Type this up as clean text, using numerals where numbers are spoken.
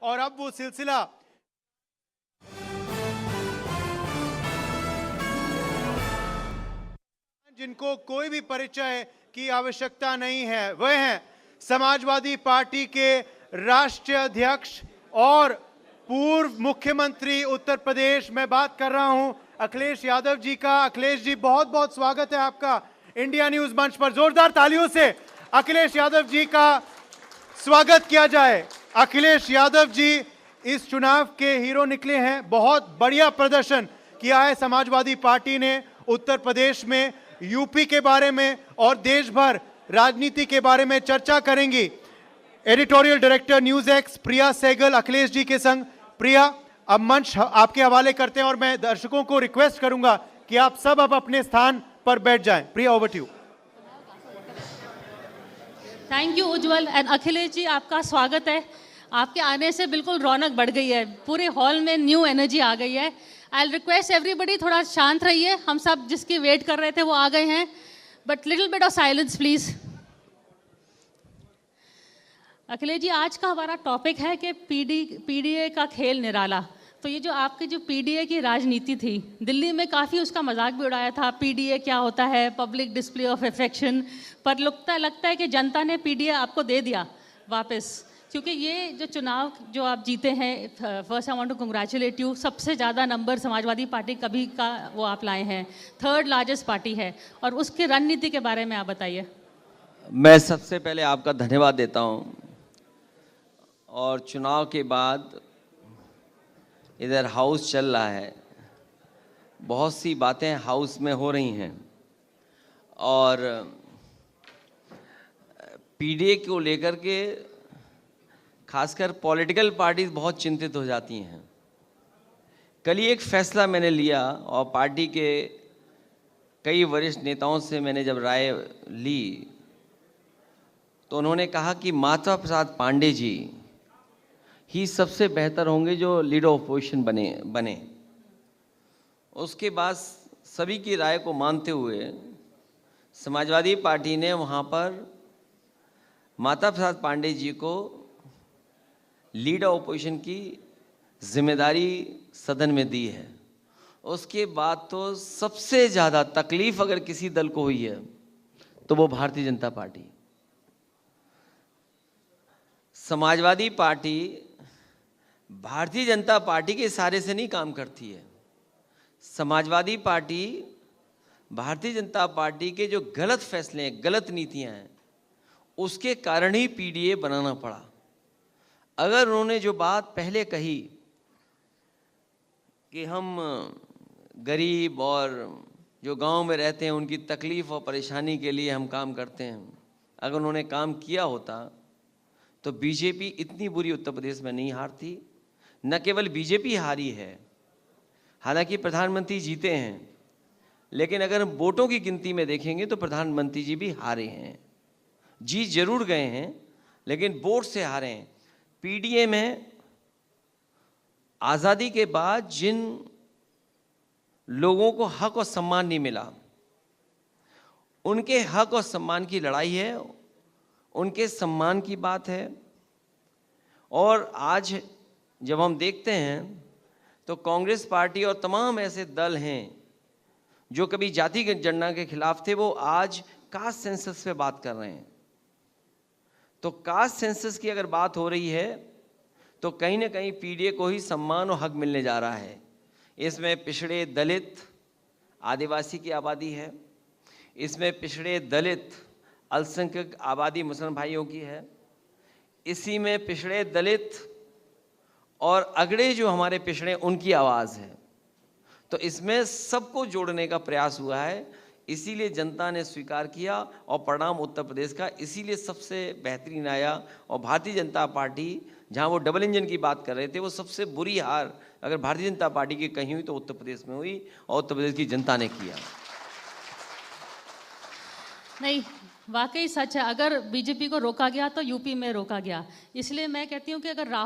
और अब वो सिलसिला जिनको कोई भी परिचय की आवश्यकता नहीं है, वह हैं समाजवादी पार्टी के राष्ट्रीय अध्यक्ष और पूर्व मुख्यमंत्री उत्तर प्रदेश। मैं बात कर रहा हूं अखिलेश यादव जी का। अखिलेश जी, बहुत बहुत स्वागत है आपका इंडिया न्यूज मंच पर। जोरदार तालियों से अखिलेश यादव जी का स्वागत किया जाए। अखिलेश यादव जी इस चुनाव के हीरो निकले हैं। बहुत बढ़िया प्रदर्शन किया है समाजवादी पार्टी ने उत्तर प्रदेश में। यूपी के बारे में और देश भर राजनीति के बारे में चर्चा करेंगी एडिटोरियल डायरेक्टर न्यूज एक्स प्रिया सहगल अखिलेश जी के संग। प्रिया, अब मंच आपके हवाले करते हैं और मैं दर्शकों को रिक्वेस्ट करूंगा कि आप सब अब अपने स्थान पर बैठ जाएं। Priya, over to you. Thank you Ujjwal and Akhilesh ji, आपका स्वागत है। आपके आने से बिल्कुल रौनक बढ़ गई है, पूरे हॉल में न्यू एनर्जी आ गई है। आई रिक्वेस्ट एवरीबडी, थोड़ा शांत रहिए। हम सब जिसकी वेट कर रहे थे वो आ गए हैं, but little bit of silence please. Akhilesh ji, आज का हमारा टॉपिक है कि पीडीए का खेल निराला। तो ये जो आपकी जो पीडीए की राजनीति थी, दिल्ली में काफ़ी उसका मजाक भी उड़ाया था। पीडीए क्या होता है, पब्लिक डिस्प्ले ऑफ अफेक्शन। पर लगता है कि जनता ने पीडीए आपको दे दिया वापस, क्योंकि ये जो चुनाव जो आप जीते हैं, first I want to congratulate you. सबसे ज़्यादा नंबर समाजवादी पार्टी कभी का वो आप लाए हैं, थर्ड लार्जेस्ट पार्टी है। और उसकी रणनीति के बारे में आप बताइए। मैं सबसे पहले आपका धन्यवाद देता हूँ। और चुनाव के बाद इधर हाउस चल रहा है, बहुत सी बातें हाउस में हो रही हैं और पीडीए को लेकर के खासकर पॉलिटिकल पार्टीज बहुत चिंतित हो जाती हैं। कल ही एक फैसला मैंने लिया और पार्टी के कई वरिष्ठ नेताओं से मैंने जब राय ली तो उन्होंने कहा कि माता प्रसाद पांडे जी ही सबसे बेहतर होंगे जो लीडर ऑफ अपोजिशन बने। उसके बाद सभी की राय को मानते हुए समाजवादी पार्टी ने वहाँ पर माता प्रसाद पांडे जी को लीडर ऑफ अपोजिशन की जिम्मेदारी सदन में दी है। उसके बाद तो सबसे ज़्यादा तकलीफ अगर किसी दल को हुई है तो वो Bharatiya Janata party. Samajwadi party Bharatiya Janata party के इशारे से नहीं काम करती है। समाजवादी पार्टी भारतीय जनता पार्टी के जो गलत फैसले हैं, गलत नीतियां हैं, उसके कारण ही पीडीए बनाना पड़ा। अगर उन्होंने जो बात पहले कही कि हम गरीब और जो गांव में रहते हैं उनकी तकलीफ और परेशानी के लिए हम काम करते हैं, अगर उन्होंने काम किया होता तो बीजेपी इतनी बुरी उत्तर प्रदेश में नहीं हारती। न केवल बीजेपी हारी है, हालांकि प्रधानमंत्री जीते हैं, लेकिन अगर हम वोटों की गिनती में देखेंगे तो प्रधानमंत्री जी भी हारे हैं। जीत जरूर गए हैं लेकिन वोट से हारे हैं। पीडीए में आज़ादी के बाद जिन लोगों को हक और सम्मान नहीं मिला, उनके हक और सम्मान की लड़ाई है, उनके सम्मान की बात है। और आज जब हम देखते हैं तो कांग्रेस पार्टी और तमाम ऐसे दल हैं जो कभी जाति जनगणना के खिलाफ थे, वो आज कास्ट सेंसस पे बात कर रहे हैं। तो कास्ट सेंसस की अगर बात हो रही है तो कहीं ना कहीं पीडीए को ही सम्मान और हक मिलने जा रहा है। इसमें पिछड़े दलित आदिवासी की आबादी है, इसमें पिछड़े दलित अल्पसंख्यक आबादी मुसलमान भाइयों की है, इसी में पिछड़े दलित और अगड़े जो हमारे पिछड़े उनकी आवाज़ है। तो इसमें सबको जोड़ने का प्रयास हुआ है, इसीलिए जनता ने स्वीकार किया और परिणाम उत्तर प्रदेश का इसीलिए सबसे बेहतरीन आया। और भारतीय जनता पार्टी जहां वो डबल इंजन की बात कर रहे थे, वो सबसे बुरी हार अगर भारतीय जनता पार्टी की कहीं हुई तो उत्तर प्रदेश में हुई और उत्तर प्रदेश की जनता ने किया। नहीं, वाकई सच है। अगर बीजेपी को रोका गया तो यूपी में रोका गया। इसलिए मैं कहती हूँ कि अगर राहुल